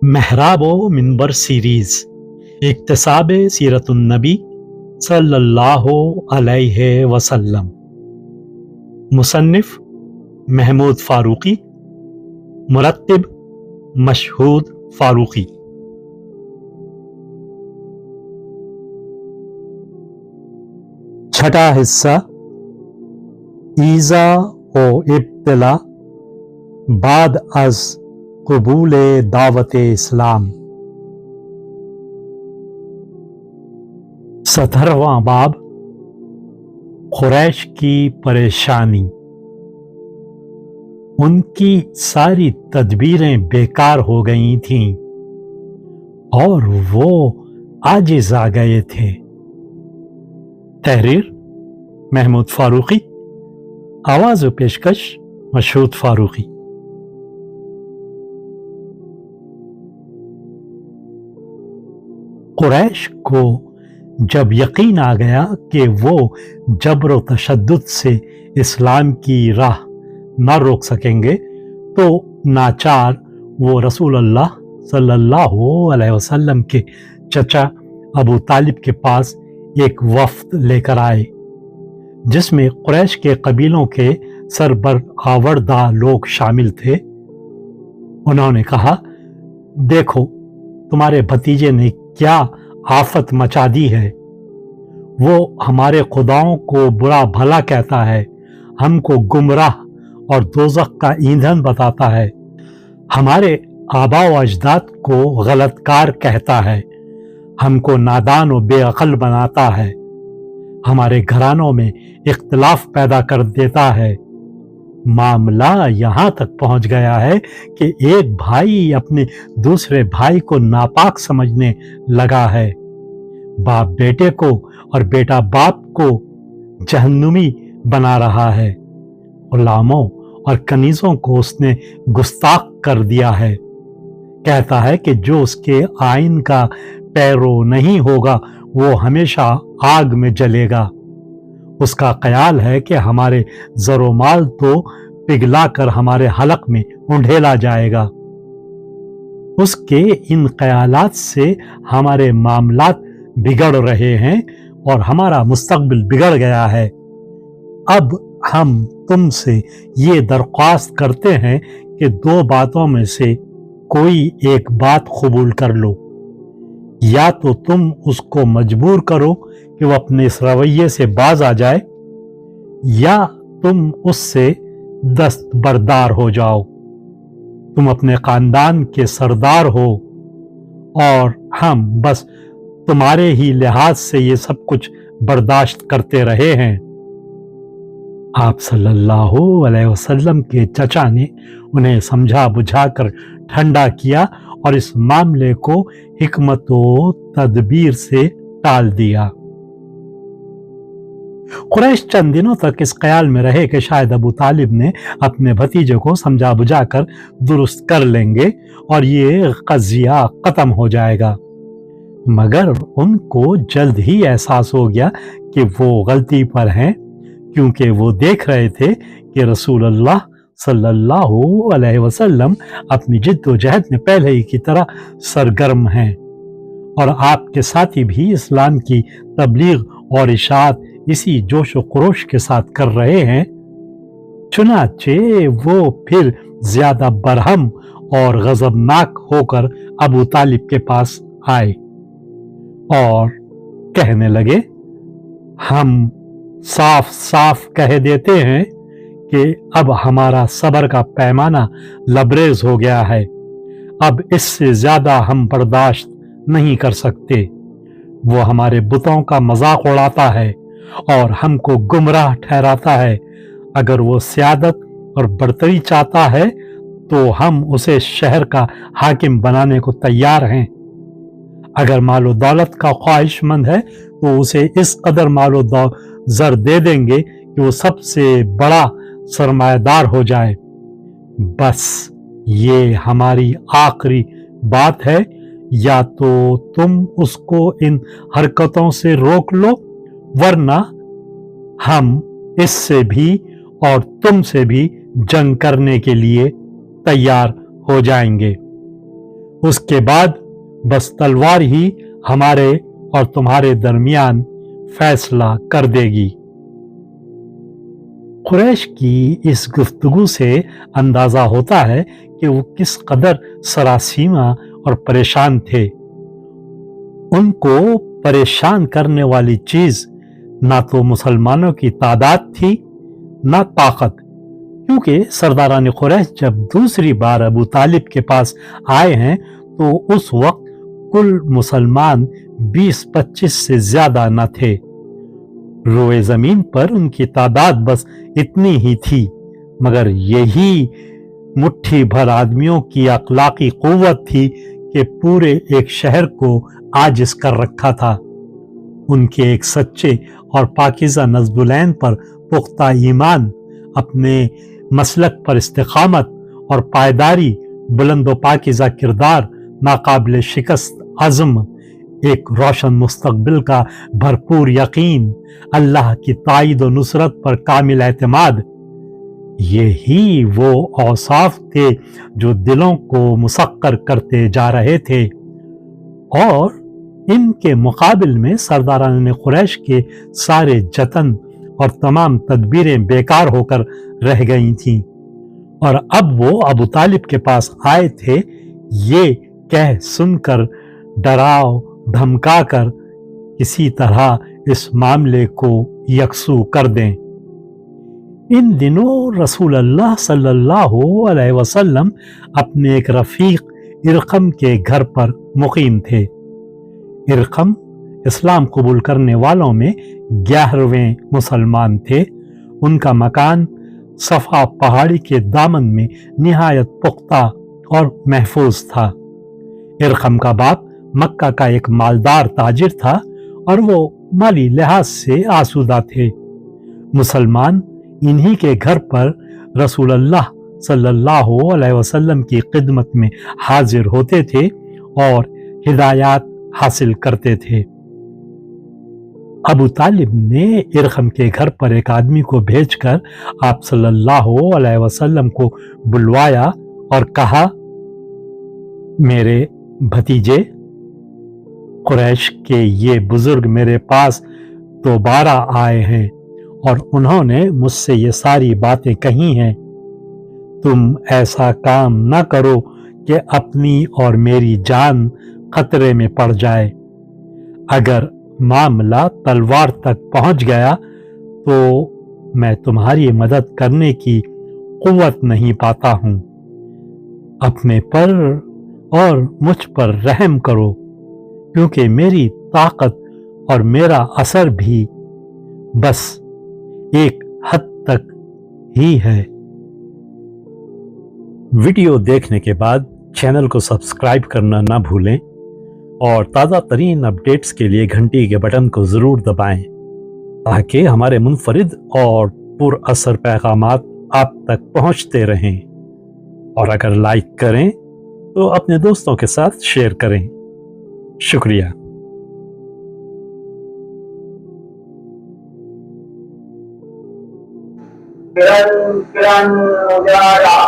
महराब व मिंबर सीरीज इक्तसाब सीरतुन्नबी सल्लल्लाहु अलैहि वसल्लम। मुसन्निफ महमूद फारूकी, मुरत्तिब मशहूद फारूकी। छठा हिस्सा ईज़ा व इब्तिला बाद अज कबूल दावत इस्लाम। 17वां बाब कुरैश की परेशानी। उनकी सारी तदबीरें बेकार हो गई थीं और वो आजिज आ गए थे। तहरीर महमूद फारूकी, आवाज व पेशकश मशहूद फारूकी। कुरैश को जब यकीन आ गया कि वो जबर व तशद्दुद से इस्लाम की राह न रोक सकेंगे, तो नाचार वो रसूल अल्लाह सल्लल्लाहु अलैहि वसल्लम के चचा अबू तालिब के पास एक वफ्द लेकर आए, जिसमें कुरैश के कबीलों के सरबरावरदा लोग शामिल थे। उन्होंने कहा, देखो तुम्हारे भतीजे ने क्या आफत मचा दी है। वो हमारे खुदाओं को बुरा भला कहता है, हमको गुमराह और दोज़ख का ईंधन बताता है, हमारे आबा व अजदाद को गलतकार कहता है, हमको नादान व बेअक्ल बनाता है, हमारे घरानों में इख्तिलाफ पैदा कर देता है। मामला यहाँ तक पहुँच गया है कि एक भाई अपने दूसरे भाई को नापाक समझने लगा है। बाप बेटे को और बेटा बाप को जहन्नुमी बना रहा है। गुलामों और कनीजों को उसने गुस्ताख कर दिया है। कहता है कि जो उसके आइन का पैरो नहीं होगा वो हमेशा आग में जलेगा। उसका ख्याल है कि हमारे ज़रो माल तो पिघला कर हमारे हलक में उंडेला जाएगा। उसके इन ख्यालात से हमारे मामलात बिगड़ रहे हैं और हमारा मुस्तकबिल बिगड़ गया है। अब हम तुमसे ये दरख्वास्त करते हैं कि दो बातों में से कोई एक बात कबूल कर लो। या तो तुम उसको मजबूर करो कि वो अपने इस रवैये से बाज आ जाए, या तुम उससे दस्तबरदार हो जाओ। तुम अपने खानदान के सरदार हो और हम बस तुम्हारे ही लिहाज से ये सब कुछ बर्दाश्त करते रहे हैं। आप सल्लल्लाहु अलैहि वसल्लम के चचा ने उन्हें समझा बुझाकर ठंडा किया और इस मामले को हिकमत व तदबीर से टाल दिया। कुरैश चंद दिनों तक इस ख्याल में रहे कि शायद अबू तालिब ने अपने भतीजे को समझा बुझाकर दुरुस्त कर लेंगे और ये कज़िया खत्म हो जाएगा, मगर उनको जल्द ही एहसास हो गया कि वो गलती पर हैं, क्योंकि वो देख रहे थे कि रसूल अल्लाह सल्लल्लाहु अलैहि वसल्लम अपनी जिद्दोजहद में पहले ही की तरह सरगर्म हैं और आपके साथी भी इस्लाम की तबलीग और इशाअत इसी जोश व खरोश के साथ कर रहे हैं। चुनाचे वो फिर ज्यादा बरहम और गजबनाक होकर अबू तालिब के पास आए और कहने लगे, हम साफ साफ कह देते हैं कि अब हमारा सब्र का पैमाना लबरेज हो गया है। अब इससे ज्यादा हम बर्दाश्त नहीं कर सकते। वो हमारे बुतों का मजाक उड़ाता है और हमको गुमराह ठहराता है। अगर वो सियादत और बर्तरी चाहता है तो हम उसे शहर का हाकिम बनाने को तैयार हैं। अगर मालो दौलत का ख्वाहिशमंद है तो उसे इस कदर मालो ज़र दे देंगे कि वो सबसे बड़ा सरमायादार हो जाए। बस ये हमारी आखिरी बात है, या तो तुम उसको इन हरकतों से रोक लो, वरना हम इससे भी और तुमसे भी जंग करने के लिए तैयार हो जाएंगे। उसके बाद बस तलवार ही हमारे और तुम्हारे दरमियान फैसला कर देगी। कुरैश की इस गुफ्तगू से अंदाजा होता है कि वो किस कदर सरासीमा और परेशान थे। उनको परेशान करने वाली चीज ना तो मुसलमानों की तादाद थी ना ताकत, क्योंकि सरदारान कुरैश जब दूसरी बार अबू तालिब के पास आए हैं तो उस वक्त कुल मुसलमान 20-25 से ज्यादा न थे। रोए जमीन पर उनकी तादाद बस इतनी ही थी, मगर यही मुट्ठी भर आदमियों की अखलाकी कुव्वत थी कि पूरे एक शहर को आजिज कर रखा था। उनके एक सच्चे और पाकीज़ा नज़्बुलैन पर पुख्ता ईमान, अपने मसलक पर इस्तिकामत और पायदारी, बुलंद व पाकीज़ा किरदार, नाकाबिल शिकस्त अज़्म, एक रोशन मुस्तकबिल का भरपूर यकीन, अल्लाह की ताईद और नुसरत पर कामिल एतमाद, यही वो औसाफ थे जो दिलों को मुसक्कर करते जा रहे थे। और इनके मुकाबिल में सरदारान कुरैश के सारे जतन और तमाम तदबीरें बेकार होकर रह गई थीं। और अब वो अबू तालिब के पास आए थे ये कह सुनकर, डराव धमकाकर किसी तरह इस मामले को यकसू कर दें। इन दिनों रसूल अल्लाह सल्लल्लाहु अलैहि वसल्लम अपने एक रफीक इरकम के घर पर मुकीम थे। इरकम इस्लाम कबूल करने वालों में 11वें मुसलमान थे। उनका मकान सफ़ा पहाड़ी के दामन में निहायत पुख्ता और महफूज था। इरकम का बाप मक्का का एक मालदार ताजिर था और वो माली लिहाज से आसूदा थे। मुसलमान इन्हीं के घर पर रसूल अल्लाह सल्लल्लाहु अलैहि वसल्लम की खिदमत में हाजिर होते थे और हिदायत हासिल करते थे। अबू तालिब ने इरकम के घर पर एक आदमी को भेजकर आप सल्लल्लाहु अलैहि वसल्लम को बुलवाया और कहा, मेरे भतीजे, कुरैश के ये बुजुर्ग मेरे पास दोबारा आए हैं और उन्होंने मुझसे ये सारी बातें कही हैं। तुम ऐसा काम न करो कि अपनी और मेरी जान खतरे में पड़ जाए। अगर मामला तलवार तक पहुंच गया तो मैं तुम्हारी मदद करने की कुव्वत नहीं पाता हूं। अपने पर और मुझ पर रहम करो, क्योंकि मेरी ताकत और मेरा असर भी बस एक हद तक ही है। वीडियो देखने के बाद चैनल को सब्सक्राइब करना ना भूलें और ताज़ा तरीन अपडेट्स के लिए घंटी के बटन को ज़रूर दबाएं, ताकि हमारे मुनफरिद और पुरअसर पैगामात आप तक पहुंचते रहें। और अगर लाइक करें तो अपने दोस्तों के साथ शेयर करें। शुक्रिया। किरण किरण उजाला।